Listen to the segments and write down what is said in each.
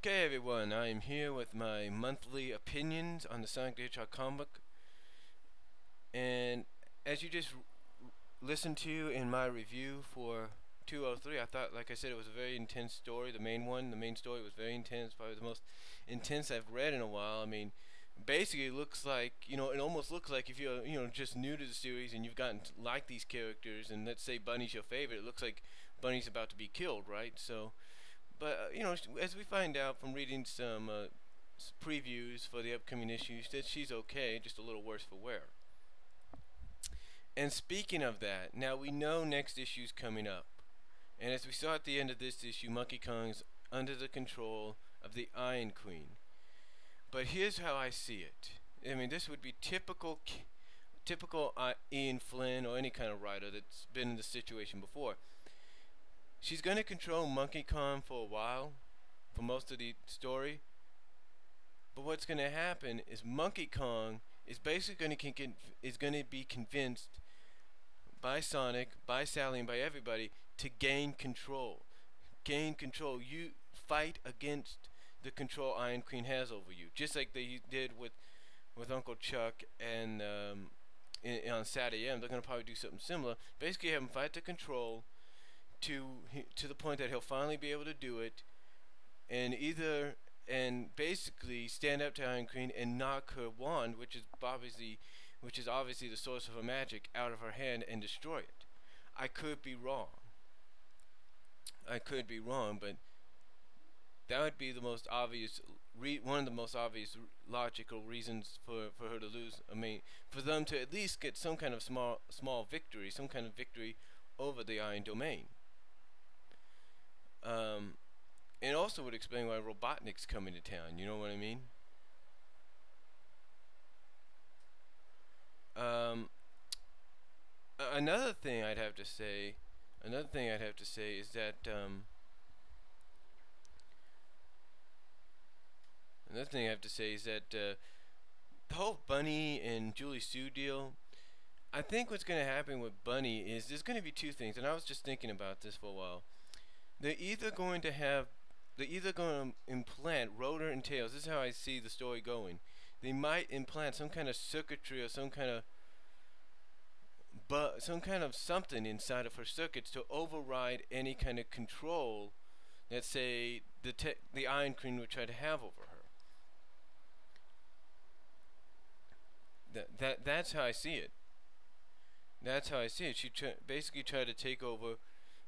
Okay, everyone, I am here with my monthly opinions on the Sonic the Hedgehog comic, and as you just listened to in my review for 203, I thought, like I said, it was a very intense story. The main story was very intense, probably the most intense I've read in a while. I mean, basically, it looks like, it almost looks like if you're, just new to the series and you've gotten to like these characters, and let's say Bunny's your favorite, it looks like Bunny's about to be killed, right? So. But as we find out from reading some previews for the upcoming issues, that she's okay, just a little worse for wear. And speaking of that, now we know next issue's coming up, and as we saw at the end of this issue, Monkey Kong's under the control of the Iron Queen. But here's how I see it. I mean, this would be typical Ian Flynn or any kind of writer that's been in this situation before. She's going to control Monkey Kong for a while, for most of the story. But what's going to happen is Monkey Kong is basically going to be convinced by Sonic, by Sally, and by everybody to gain control. Gain control. You fight against the control Iron Queen has over you, just like they did with Uncle Chuck and on Saturday M. They're going to probably do something similar. Basically, have him fight the control. To the point that he'll finally be able to do it, and basically stand up to Iron Queen and knock her wand, which is obviously the source of her magic, out of her hand and destroy it. I could be wrong, but that would be the most obvious, one of the most obvious logical reasons for her to lose. I mean, for them to at least get some kind of small victory, some kind of victory over the Iron Domain. And also would explain why Robotnik's coming to town, you know what I mean? Another thing I'd have to say is that the whole Bunnie and Julie-Su deal, I think what's going to happen with Bunnie is there's going to be two things, and I was just thinking about this for a while. They're either going to implant Rotor and Tails. This is how I see the story going. They might implant some kind of circuitry or some kind of something inside of her circuits to override any kind of control that, say, the Iron Queen would try to have over her. That's how I see it. She basically tried to take over.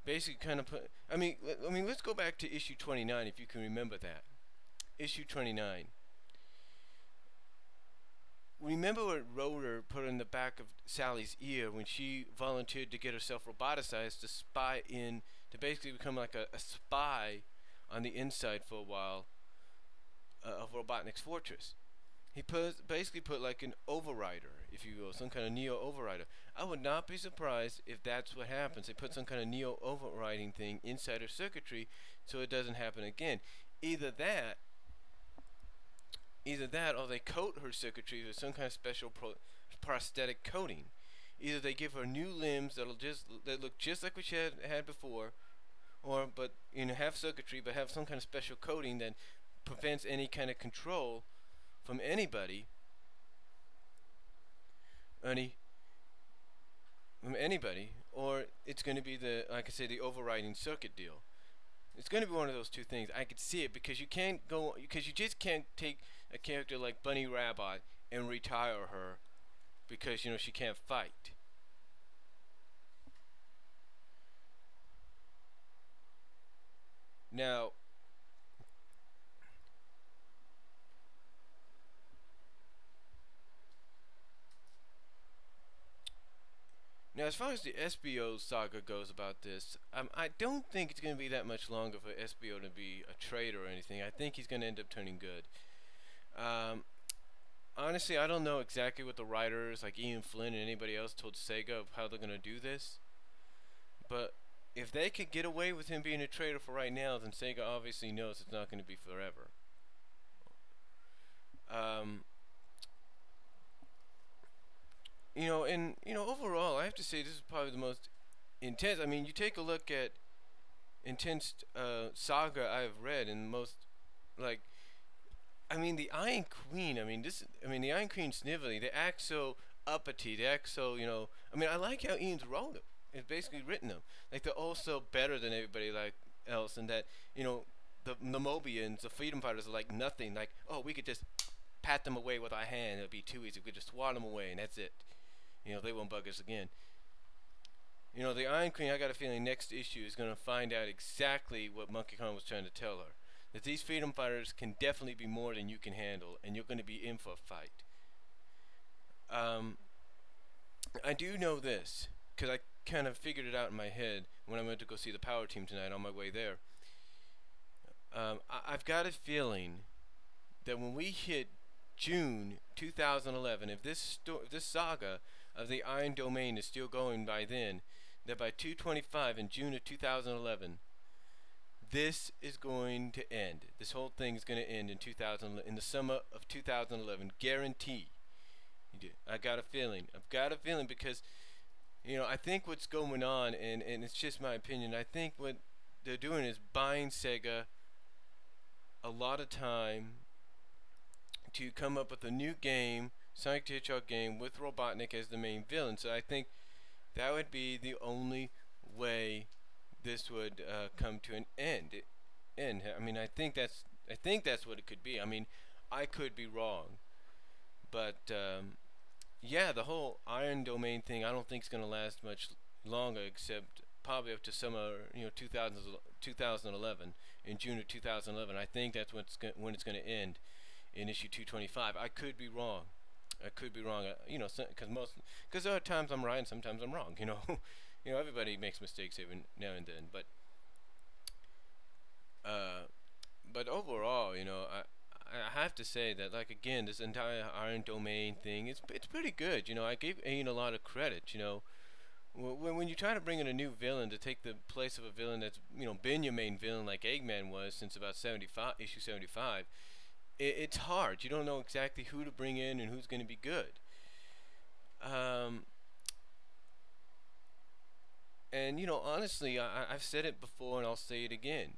Basically, kind of put. I mean, let's go back to issue 29 if you can remember that. Issue 29. Remember what Rotor put in the back of Sally's ear when she volunteered to get herself roboticized to basically become like a spy on the inside for a while of Robotnik's fortress. He basically put like an overrider, if you will, some kind of neo overrider. I would not be surprised if that's what happens. They put some kind of neo overriding thing inside her circuitry so it doesn't happen again. Either that, or they coat her circuitry with some kind of special prosthetic coating. Either they give her new limbs that look just like what she had before, but have circuitry but have some kind of special coating that prevents any kind of control from anybody, or it's going to be like I say, the overriding circuit deal. It's going to be one of those two things. I could see it because you just can't take a character like Bunny Rabbit and retire her because she can't fight. Now, as far as the Espio saga goes about this, I don't think it's going to be that much longer for Espio to be a traitor or anything. I think he's going to end up turning good. Honestly, I don't know exactly what the writers like Ian Flynn and anybody else told Sega of how they're going to do this. But if they could get away with him being a traitor for right now, then Sega obviously knows it's not going to be forever. Overall, I have to say this is probably the most intense. I mean, you take a look at intense saga I've read, and like, I mean, the Iron Queen. I mean, the Iron Queen Snively. They act so uppity. They act so, I mean, I like how Ian's wrote them. It's basically written them. Like they're also better than everybody like else, and that the Mobians, the freedom fighters, are like nothing. Like, oh, we could just pat them away with our hand. It'd be too easy. We could just swat them away, and that's it. They won't bug us again. The Iron Queen, I got a feeling next issue is going to find out exactly what Monkey Kong was trying to tell her. That these freedom fighters can definitely be more than you can handle, and you're going to be in for a fight. I do know this, because I kind of figured it out in my head when I went to go see the Power Team tonight on my way there. I've got a feeling that when we hit June 2011, if this saga of the Iron Domain is still going by then, that by 225 in June of 2011, this is going to end. This whole thing is going to end in the summer of 2011, guarantee. I got a feeling. I've got a feeling because I think what's going on, and it's just my opinion. I think what they're doing is buying Sega a lot of time to come up with a new game, Sonic the Hedgehog game with Robotnik as the main villain. So I think that would be the only way this would come to an end. I mean, I think that's what it could be. I mean, I could be wrong, but yeah, the whole Iron Domain thing I don't think is going to last much longer, except probably up to summer 2011, in June of 2011. I think that's when it's going to end in issue 225. I could be wrong. I could be wrong. Because there are times I'm right and sometimes I'm wrong. Everybody makes mistakes every now and then. But overall, I have to say that, like, again, this entire Iron Domain thing, it's pretty good. I gave Ian a lot of credit. When you try to bring in a new villain to take the place of a villain that's been your main villain like Eggman was since about issue 75, it's hard. You don't know exactly who to bring in and who's going to be good. And honestly, I've said it before and I'll say it again.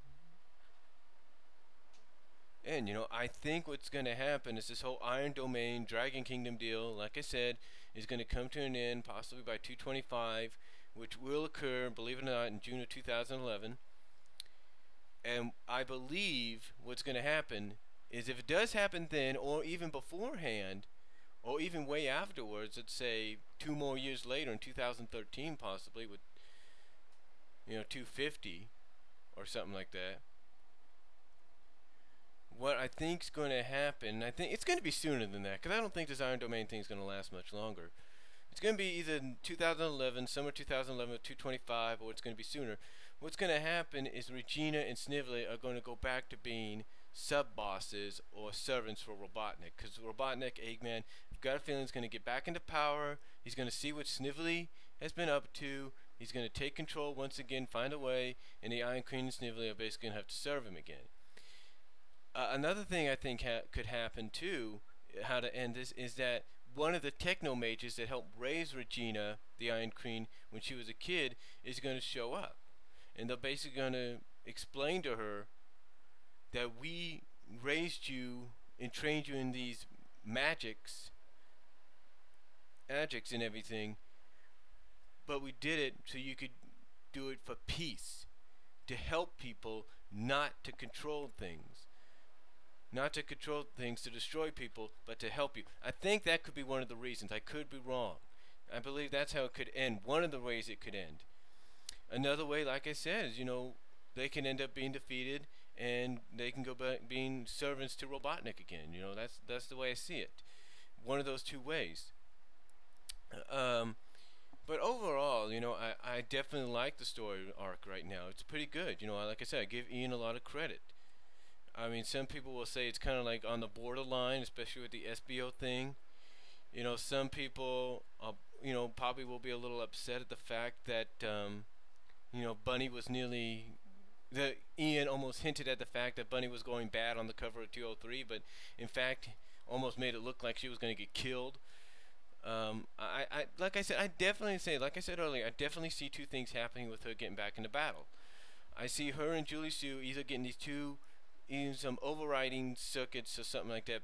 And I think what's going to happen is this whole Iron Domain Dragon Kingdom deal, like I said, is going to come to an end possibly by 225, which will occur, believe it or not, in June of 2011. And I believe what's going to happen is, if it does happen then, or even beforehand, or even way afterwards, let's say 2 more years later in 2013 possibly, with 250 or something like that, what I think's going to happen, I think it's going to be sooner than that, because I don't think this Iron Domain thing is going to last much longer. It's going to be either 2011, summer 2011 or 225, or it's going to be sooner. What's going to happen is Regina and Snively are going to go back to being sub-bosses or servants for Robotnik, because Robotnik, Eggman, I've got a feeling he's going to get back into power. He's going to see what Snively has been up to. He's going to take control once again, find a way, and the Iron Queen and Snively are basically going to have to serve him again. Another thing I think could happen too, how to end this, is that one of the techno mages that helped raise Regina, the Iron Queen, when she was a kid, is going to show up. And they're basically going to explain to her that we raised you and trained you in these magics and everything, but we did it so you could do it for peace, to help people, not to control things. Not to control things, to destroy people, but to help you. I think that could be one of the reasons. I could be wrong. I believe that's how it could end. One of the ways it could end. Another way, like I said, is, they can end up being defeated and they can go back being servants to Robotnik again. That's the way I see it. One of those two ways. But overall, I definitely like the story arc right now. It's pretty good. Like I said, I give Ian a lot of credit. I mean, some people will say it's kind of like on the borderline, especially with the Espio thing. Some people, probably will be a little upset at the fact that, Bunnie was Ian almost hinted at the fact that Bunnie was going bad on the cover of 203, but in fact, almost made it look like she was going to get killed. Like I said, like I said earlier, I definitely see two things happening with her getting back into battle. I see her and Julie-Su either getting these two some overriding circuits or something like that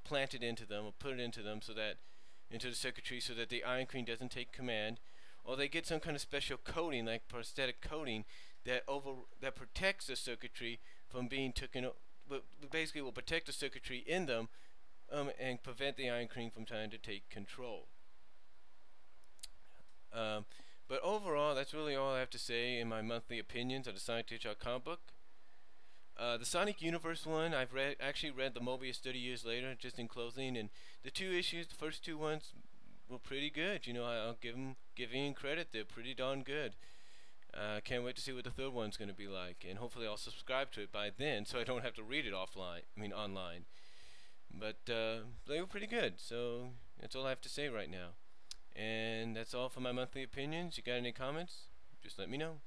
planted into them or put it into them so that into the circuitry so that the Iron Queen doesn't take command, or they get some kind of special coating like prosthetic coating that protects the circuitry from being taken. Basically, will protect the circuitry in them and prevent the Iron Queen from trying to take control. But overall, that's really all I have to say in my monthly opinions of the Sonic the Hedgehog comic book. The Sonic Universe one, I've actually read the Mobius 30 years later, just in closing, and the two issues, the first two ones, were pretty good. You know, I'll give Ian credit; they're pretty darn good. Can't wait to see what the third one's going to be like, and hopefully I'll subscribe to it by then, so I don't have to read it offline. I mean, online. But they were pretty good, so that's all I have to say right now. And that's all for my monthly opinions. You got any comments? Just let me know.